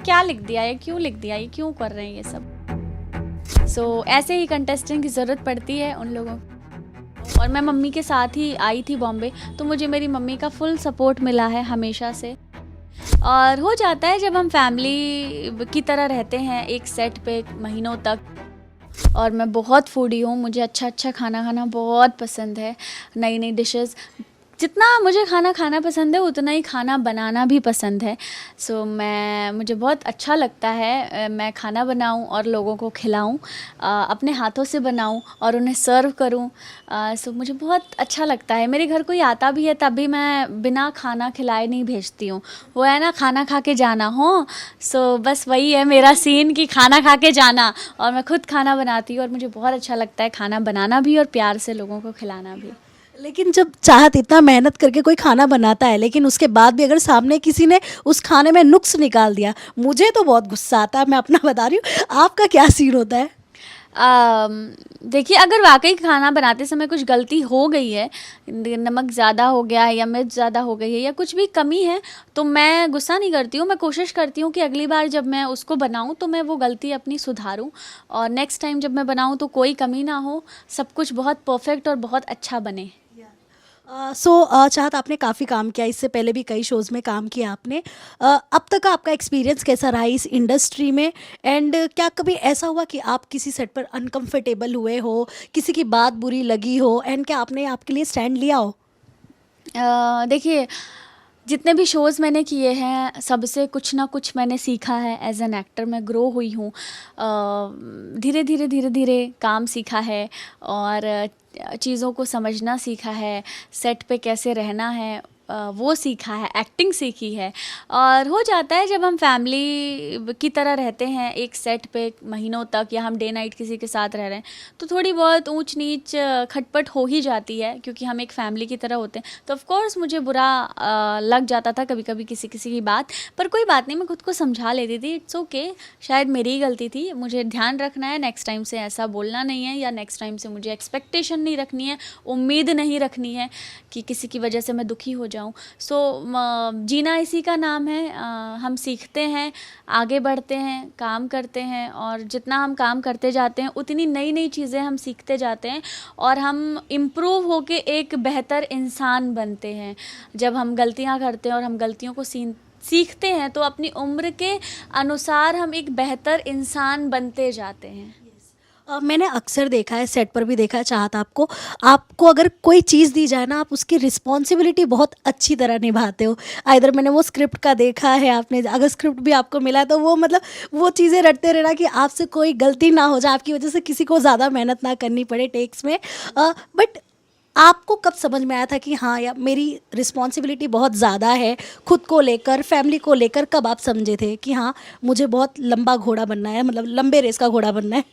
क्या लिख दिया है, क्यों लिख दिया, ये क्यों कर रहे हैं ये सब। ऐसे ही कंटेस्टेंट की ज़रूरत पड़ती है उन लोगों को। और मैं मम्मी के साथ ही आई थी बॉम्बे, तो मुझे मेरी मम्मी का फुल सपोर्ट मिला है हमेशा से। और हो जाता है जब हम फैमिली की तरह रहते हैं एक सेट पे महीनों तक। और मैं बहुत फूडी हूँ, मुझे अच्छा अच्छा खाना खाना बहुत पसंद है, नई नई डिशेस। जितना मुझे खाना खाना पसंद है उतना ही खाना बनाना भी पसंद है। मुझे बहुत अच्छा लगता है मैं खाना बनाऊं और लोगों को खिलाऊं, अपने हाथों से बनाऊं और उन्हें सर्व करूं। मुझे बहुत अच्छा लगता है। मेरे घर कोई आता भी है तब भी मैं बिना खाना खिलाए नहीं भेजती हूँ। वो है ना, खाना खा के जाना हो। बस वही है मेरा सीन कि खाना खा के जाना। और मैं खुद खाना बनाती हूँ और मुझे बहुत अच्छा लगता है खाना बनाना भी और प्यार से लोगों को खिलाना भी। लेकिन जब चाहत इतना मेहनत करके कोई खाना बनाता है, लेकिन उसके बाद भी अगर सामने किसी ने उस खाने में नुक्स निकाल दिया, मुझे तो बहुत गुस्सा आता है। मैं अपना बता रही हूँ, आपका क्या सीन होता है? देखिए, अगर वाकई खाना बनाते समय कुछ गलती हो गई है, नमक ज़्यादा हो गया है या मिर्च ज़्यादा हो गई है या कुछ भी कमी है, तो मैं गुस्सा नहीं करती हूँ। मैं कोशिश करती हूँ कि अगली बार जब मैं उसको बनाऊँ तो मैं वो गलती अपनी सुधारूँ, और नेक्स्ट टाइम जब मैं बनाऊँ तो कोई कमी ना हो, सब कुछ बहुत परफेक्ट और बहुत अच्छा बने। चाहत, आपने काफ़ी काम किया, इससे पहले भी कई शोज़ में काम किया आपने। अब तक का आपका एक्सपीरियंस कैसा रहा इस इंडस्ट्री में? एंड क्या कभी ऐसा हुआ कि आप किसी सेट पर अनकंफर्टेबल हुए हो, किसी की बात बुरी लगी हो, एंड क्या आपने आपके लिए स्टैंड लिया हो? देखिए, जितने भी शोज़ मैंने किए हैं सबसे कुछ ना कुछ मैंने सीखा है। एज एन एक्टर मैं ग्रो हुई हूँ, धीरे धीरे काम सीखा है और चीज़ों को समझना सीखा है, सेट पे कैसे रहना है वो सीखा है, एक्टिंग सीखी है। और हो जाता है जब हम फैमिली की तरह रहते हैं एक सेट पे महीनों तक, या हम डे नाइट किसी के साथ रह रहे हैं, तो थोड़ी बहुत ऊंच नीच खटपट हो ही जाती है, क्योंकि हम एक फैमिली की तरह होते हैं। तो ऑफ कोर्स मुझे बुरा लग जाता था कभी कभी किसी किसी की बात, पर कोई बात नहीं, मैं खुद को समझा लेती थी, इट्स ओके, शायद मेरी ही गलती थी, मुझे ध्यान रखना है, नेक्स्ट टाइम से ऐसा बोलना नहीं है, या नेक्स्ट टाइम से मुझे एक्सपेक्टेशन नहीं रखनी है, उम्मीद नहीं रखनी है कि किसी की वजह से मैं दुखी हो जाऊं। जीना इसी का नाम है। हम सीखते हैं, आगे बढ़ते हैं, काम करते हैं, और जितना हम काम करते जाते हैं उतनी नई नई चीज़ें हम सीखते जाते हैं, और हम इम्प्रूव होके एक बेहतर इंसान बनते हैं। जब हम गलतियां करते हैं और हम गलतियों को सीखते हैं तो अपनी उम्र के अनुसार हम एक बेहतर इंसान बनते जाते हैं। मैंने अक्सर देखा है, सेट पर भी देखा है चाहत, आपको आपको अगर कोई चीज़ दी जाए ना, आप उसकी रिस्पॉन्सिबिलिटी बहुत अच्छी तरह निभाते हो। आइदर मैंने वो स्क्रिप्ट का देखा है, आपने अगर स्क्रिप्ट भी आपको मिला है तो वो मतलब वो चीज़ें रटते रहना कि आपसे कोई गलती ना हो जाए, आपकी वजह से किसी को ज़्यादा मेहनत ना करनी पड़े टेक्स में। बट आपको कब समझ में आया था कि हाँ यार, मेरी रिस्पॉन्सिबिलिटी बहुत ज़्यादा है खुद को लेकर, फैमिली को लेकर? कब आप समझे थे कि हाँ, मुझे बहुत लंबा घोड़ा बनना है, मतलब लंबे रेस का घोड़ा बनना है?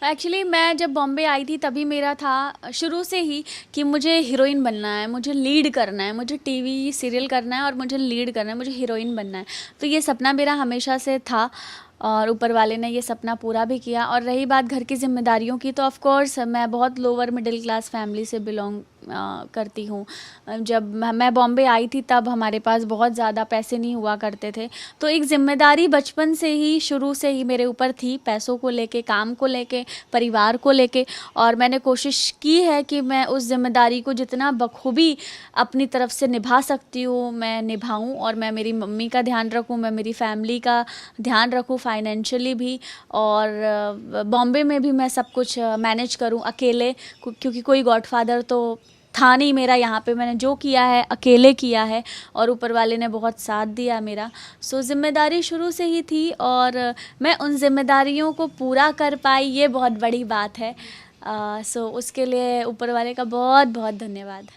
एक्चुअली मैं जब बॉम्बे आई थी तभी मेरा था शुरू से ही कि मुझे हीरोइन बनना है, मुझे लीड करना है, मुझे टीवी सीरियल करना है और मुझे लीड करना है, मुझे हीरोइन बनना है। तो ये सपना मेरा हमेशा से था, और ऊपर वाले ने ये सपना पूरा भी किया। और रही बात घर की जिम्मेदारियों की, तो ऑफ कोर्स मैं बहुत लोअर मिडिल क्लास फैमिली से बिलोंग करती हूँ। जब मैं बॉम्बे आई थी तब हमारे पास बहुत ज़्यादा पैसे नहीं हुआ करते थे, तो एक ज़िम्मेदारी बचपन से ही, शुरू से ही मेरे ऊपर थी, पैसों को लेके, काम को लेके, परिवार को लेके। और मैंने कोशिश की है कि मैं उस ज़िम्मेदारी को जितना बखूबी अपनी तरफ से निभा सकती हूँ मैं निभाऊँ, और मैं मेरी मम्मी का ध्यान रखूँ, मैं मेरी फैमिली का ध्यान रखूँ फाइनेंशियली भी, और बॉम्बे में भी मैं सब कुछ मैनेज करूँ अकेले, क्योंकि कोई गॉडफादर तो था नहीं मेरा। यहाँ पे मैंने जो किया है अकेले किया है, और ऊपर वाले ने बहुत साथ दिया मेरा। ज़िम्मेदारी शुरू से ही थी, और मैं उन ज़िम्मेदारियों को पूरा कर पाई, ये बहुत बड़ी बात है। उसके लिए ऊपर वाले का बहुत बहुत धन्यवाद।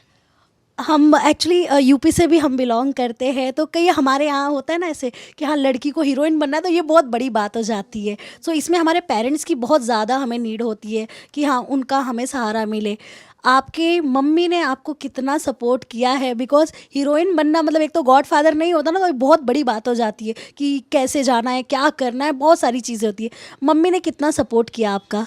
हम एक्चुअली यूपी से भी हम बिलोंग करते हैं, तो कई हमारे यहाँ होता है ना ऐसे कि हाँ, लड़की को हीरोइन बनना है तो ये बहुत बड़ी बात हो जाती है। इसमें हमारे पेरेंट्स की बहुत ज़्यादा हमें नीड होती है कि हाँ, उनका हमें सहारा मिले। आपके मम्मी ने आपको कितना सपोर्ट किया है? बिकॉज हीरोइन बनना मतलब एक तो गॉड फादर नहीं होता ना, तो एक बहुत बड़ी बात हो जाती है कि कैसे जाना है, क्या करना है, बहुत सारी चीज़ें होती है। मम्मी ने कितना सपोर्ट किया आपका?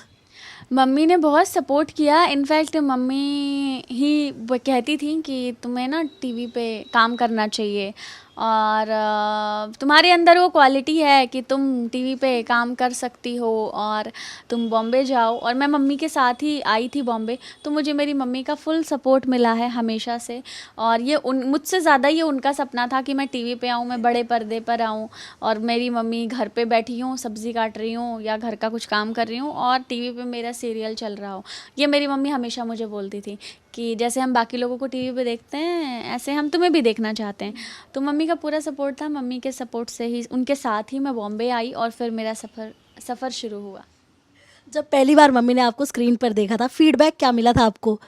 मम्मी ने बहुत सपोर्ट किया। इनफैक्ट मम्मी ही वो कहती थी कि तुम्हें ना टीवी पे काम करना चाहिए, और तुम्हारे अंदर वो क्वालिटी है कि तुम टीवी पे काम कर सकती हो और तुम बॉम्बे जाओ। और मैं मम्मी के साथ ही आई थी बॉम्बे, तो मुझे मेरी मम्मी का फुल सपोर्ट मिला है हमेशा से। और ये मुझसे ज़्यादा ये उनका सपना था कि मैं टीवी पे आऊँ, मैं बड़े पर्दे पर आऊँ और मेरी मम्मी घर पे बैठी हूँ, सब्ज़ी काट रही हूँ या घर का कुछ काम कर रही हूँ और टीवी पे मेरा सीरियल चल रहा हो। ये मेरी मम्मी हमेशा मुझे बोलती थी कि जैसे हम बाकी लोगों को टीवी पे देखते हैं ऐसे हम तुम्हें भी देखना चाहते हैं। तो मम्मी का पूरा सपोर्ट था, मम्मी के सपोर्ट से ही, उनके साथ ही मैं बॉम्बे आई और फिर मेरा सफ़र शुरू हुआ। जब पहली बार मम्मी ने आपको स्क्रीन पर देखा था, फीडबैक क्या मिला था आपको?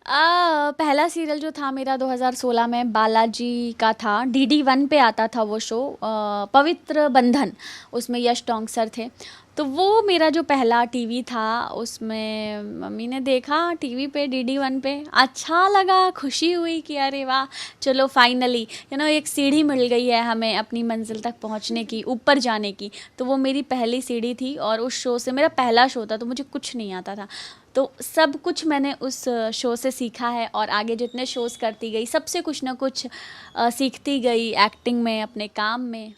पहला सीरियल जो था मेरा 2016 में बालाजी का था, DD1 पे आता था वो शो, पवित्र बंधन, उसमें यश टोंग सर थे। तो वो मेरा जो पहला टीवी था उसमें मम्मी ने देखा टीवी पे DD1 पे, अच्छा लगा, खुशी हुई कि अरे वाह, चलो फाइनली एक सीढ़ी मिल गई है हमें अपनी मंजिल तक पहुंचने की, ऊपर जाने की। तो वो मेरी पहली सीढ़ी थी और उस शो से, मेरा पहला शो था तो मुझे कुछ नहीं आता था, तो सब कुछ मैंने उस शो से सीखा है और आगे जितने शोज़ करती गई सबसे कुछ ना कुछ सीखती गई, एक्टिंग में, अपने काम में।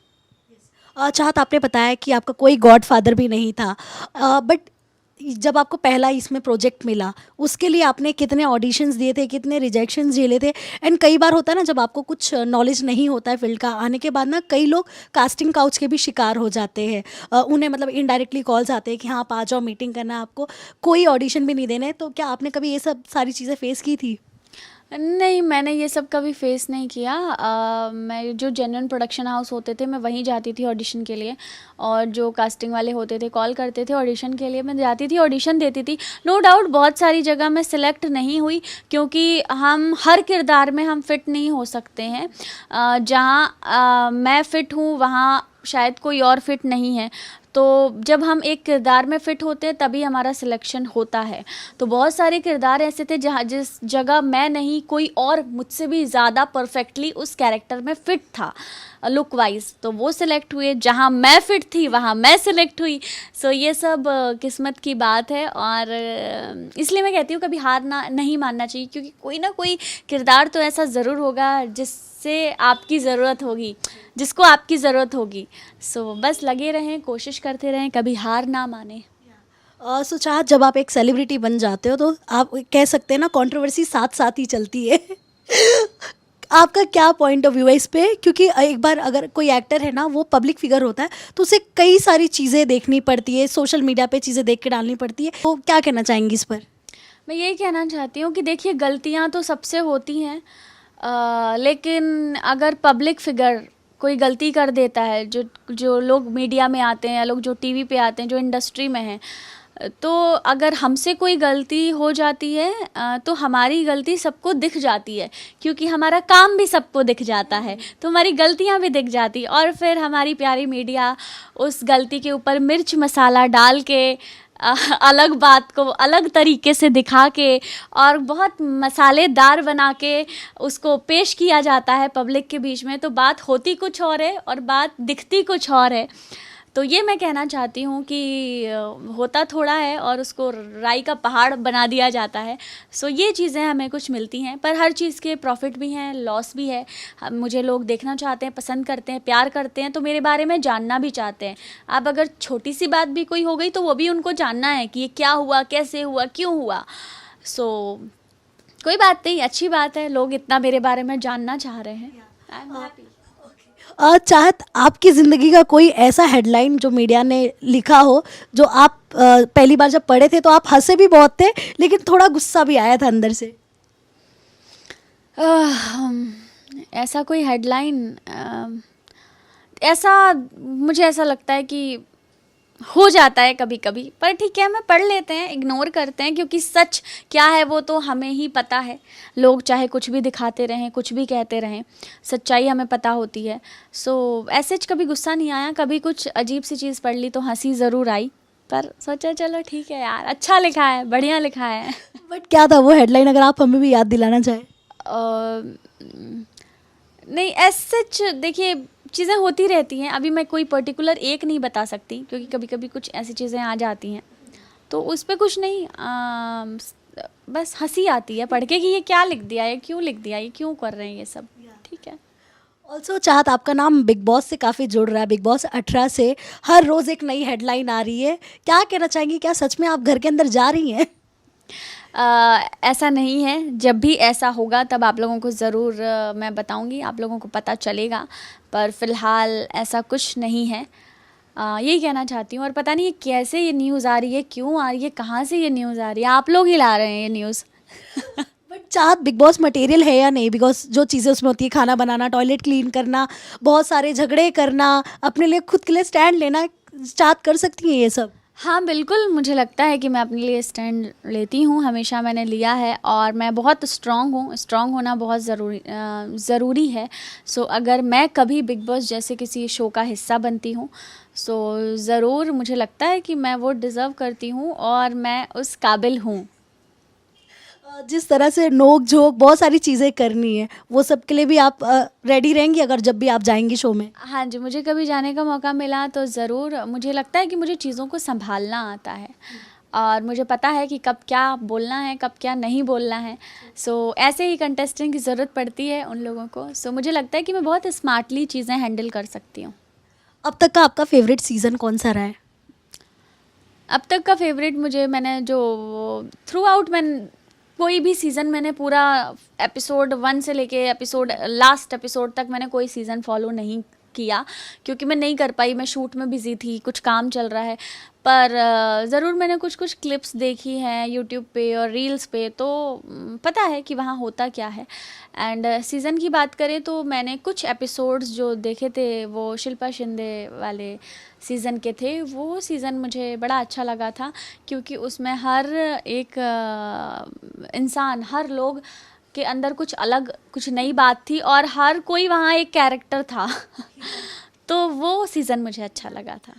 चाहत, आपने बताया कि आपका कोई गॉडफादर भी नहीं था, बट जब आपको पहला इसमें प्रोजेक्ट मिला, उसके लिए आपने कितने ऑडिशंस दिए थे, कितने रिजेक्शंस झेले थे? एंड कई बार होता है ना, जब आपको कुछ नॉलेज नहीं होता है फील्ड का, आने के बाद ना कई लोग कास्टिंग काउच के भी शिकार हो जाते हैं। उन्हें मतलब इनडायरेक्टली कॉल्स आते हैं कि हाँ आप आ जाओ, मीटिंग करना है आपको, कोई ऑडिशन भी नहीं देना है। तो क्या आपने कभी ये सब सारी चीज़ें फेस की थी? नहीं, मैंने ये सब कभी फेस नहीं किया। मैं जो जेन्युइन प्रोडक्शन हाउस होते थे मैं वहीं जाती थी ऑडिशन के लिए, और जो कास्टिंग वाले होते थे कॉल करते थे ऑडिशन के लिए, मैं जाती थी, ऑडिशन देती थी। नो डाउट बहुत सारी जगह मैं सिलेक्ट नहीं हुई क्योंकि हम हर किरदार में हम फिट नहीं हो सकते हैं। जहाँ मैं फिट हूँ वहाँ शायद कोई और फिट नहीं है। तो जब हम एक किरदार में फ़िट होते हैं तभी हमारा सिलेक्शन होता है। तो बहुत सारे किरदार ऐसे थे जहाँ जिस जगह मैं नहीं, कोई और मुझसे भी ज़्यादा परफेक्टली उस कैरेक्टर में फ़िट था लुक वाइज, तो वो सिलेक्ट हुए। जहाँ मैं फ़िट थी वहाँ मैं सिलेक्ट हुई। सो ये सब किस्मत की बात है और इसलिए मैं कहती हूँ कभी हार नहीं मानना चाहिए, क्योंकि कोई ना कोई किरदार तो ऐसा ज़रूर होगा जिससे आपकी ज़रूरत होगी, जिसको आपकी ज़रूरत होगी। सो बस लगे रहें, कोशिश करते रहें, कभी हार ना माने। सो चाहत, जब आप एक सेलिब्रिटी बन जाते हो तो आप कह सकते हैं ना, कंट्रोवर्सी साथ साथ ही चलती है। आपका क्या पॉइंट ऑफ व्यू है इस पे? क्योंकि एक बार अगर कोई एक्टर है ना, वो पब्लिक फिगर होता है तो उसे कई सारी चीज़ें देखनी पड़ती है, सोशल मीडिया पे चीज़ें देख के डालनी पड़ती है। तो क्या कहना चाहेंगी इस पर? मैं यही कहना चाहती हूँ कि देखिए गलतियाँ तो सबसे होती हैं, लेकिन अगर पब्लिक फिगर कोई गलती कर देता है, जो जो लोग मीडिया में आते हैं या लोग जो टीवी पे आते हैं, जो इंडस्ट्री में हैं, तो अगर हमसे कोई गलती हो जाती है तो हमारी गलती सबको दिख जाती है, क्योंकि हमारा काम भी सबको दिख जाता है, तो हमारी गलतियां भी दिख जाती, और फिर हमारी प्यारी मीडिया उस गलती के ऊपर मिर्च मसाला डाल के अलग बात को अलग तरीके से दिखा के और बहुत मसालेदार बना के उसको पेश किया जाता है पब्लिक के बीच में। तो बात होती कुछ और है और बात दिखती कुछ और है। तो ये मैं कहना चाहती हूँ कि होता थोड़ा है और उसको राई का पहाड़ बना दिया जाता है। सो ये चीज़ें हमें कुछ मिलती हैं, पर हर चीज़ के प्रॉफिट भी हैं, लॉस भी है। मुझे लोग देखना चाहते हैं, पसंद करते हैं, प्यार करते हैं, तो मेरे बारे में जानना भी चाहते हैं। अब अगर छोटी सी बात भी कोई हो गई तो वो भी उनको जानना है कि ये क्या हुआ, कैसे हुआ, क्यों हुआ। सो कोई बात नहीं, अच्छी बात है, लोग इतना मेरे बारे में जानना चाह रहे हैं। I am happy. चाहत, आपकी ज़िंदगी का कोई ऐसा हेडलाइन जो मीडिया ने लिखा हो, जो आप पहली बार जब पढ़े थे तो आप हंसे भी बहुत थे, लेकिन थोड़ा गुस्सा भी आया था अंदर से? ऐसा कोई हेडलाइन, ऐसा मुझे ऐसा लगता है कि हो जाता है कभी कभी, पर ठीक है, मैं पढ़ लेते हैं, इग्नोर करते हैं, क्योंकि सच क्या है वो तो हमें ही पता है। लोग चाहे कुछ भी दिखाते रहें, कुछ भी कहते रहें, सच्चाई हमें पता होती है। सो ऐसे कभी गुस्सा नहीं आया, कभी कुछ अजीब सी चीज़ पढ़ ली तो हंसी ज़रूर आई, पर सोचा चलो ठीक है यार, अच्छा लिखा है, बढ़िया लिखा है। बट क्या था वो हेडलाइन, अगर आप हमें भी याद दिलाना चाहें? नहीं, ऐसे देखिए चीज़ें होती रहती हैं, अभी मैं कोई पर्टिकुलर एक नहीं बता सकती, क्योंकि कभी कभी कुछ ऐसी चीज़ें आ जाती हैं तो उस पर कुछ नहीं, बस हंसी आती है पढ़ के कि ये क्या लिख दिया है, क्यों लिख दिया, ये क्यों कर रहे हैं ये सब। ठीक है। ऑल्सो चाहत, आपका नाम बिग बॉस से काफ़ी जुड़ रहा है, बिग बॉस 18 से हर रोज़ एक नई हेडलाइन आ रही है, क्या कहना चाहेंगी, क्या सच में आप घर के अंदर जा रही हैं? ऐसा नहीं है, जब भी ऐसा होगा तब आप लोगों को ज़रूर मैं बताऊंगी, आप लोगों को पता चलेगा, पर फ़िलहाल ऐसा कुछ नहीं है। यही कहना चाहती हूँ। और पता नहीं ये कैसे ये न्यूज़ आ रही है, क्यों आ रही है, कहाँ से ये न्यूज़ आ रही है, आप लोग ही ला रहे हैं ये न्यूज़। बट चाहत बिग बॉस मटेरियल है या नहीं? बिकॉज जो चीज़ें उसमें होती है, खाना बनाना, टॉयलेट क्लीन करना, बहुत सारे झगड़े करना, अपने लिए खुद के लिए स्टैंड लेना, चाहत कर सकती हैं ये सब? हाँ बिल्कुल, मुझे लगता है कि मैं अपने लिए स्टैंड लेती हूँ, हमेशा मैंने लिया है, और मैं बहुत स्ट्रॉन्ग हूँ। स्ट्रॉन्ग होना बहुत ज़रूरी है। सो अगर मैं कभी बिग बॉस जैसे किसी शो का हिस्सा बनती हूँ, सो ज़रूर मुझे लगता है कि मैं वो डिज़र्व करती हूँ और मैं उस काबिल हूँ। जिस तरह से नोक झोंक बहुत सारी चीज़ें करनी है, वो सब के लिए भी आप रेडी रहेंगी अगर जब भी आप जाएंगी शो में? हाँ जी, मुझे कभी जाने का मौका मिला तो ज़रूर। मुझे लगता है कि मुझे चीज़ों को संभालना आता है और मुझे पता है कि कब क्या बोलना है, कब क्या नहीं बोलना है। सो ऐसे ही कंटेस्टेंट की ज़रूरत पड़ती है उन लोगों को। सो मुझे लगता है कि मैं बहुत स्मार्टली चीज़ें हैंडल कर सकती हूँ। अब तक का आपका फेवरेट सीज़न कौन सा रहा है? अब तक का फेवरेट मैंने जो थ्रू आउट कोई भी सीज़न मैंने पूरा एपिसोड 1 से लेके लास्ट एपिसोड तक मैंने कोई सीज़न फॉलो नहीं किया, क्योंकि मैं नहीं कर पाई, मैं शूट में बिज़ी थी, कुछ काम चल रहा है। पर ज़रूर मैंने कुछ कुछ क्लिप्स देखी हैं यूट्यूब पे और रील्स पे, तो पता है कि वहाँ होता क्या है। एंड सीज़न की बात करें तो मैंने कुछ एपिसोड्स जो देखे थे वो शिल्पा शिंदे वाले सीज़न के थे। वो सीज़न मुझे बड़ा अच्छा लगा था, क्योंकि उसमें हर एक इंसान, हर लोग के अंदर कुछ अलग, कुछ नई बात थी और हर कोई वहाँ एक कैरेक्टर था। तो वो सीज़न मुझे अच्छा लगा था।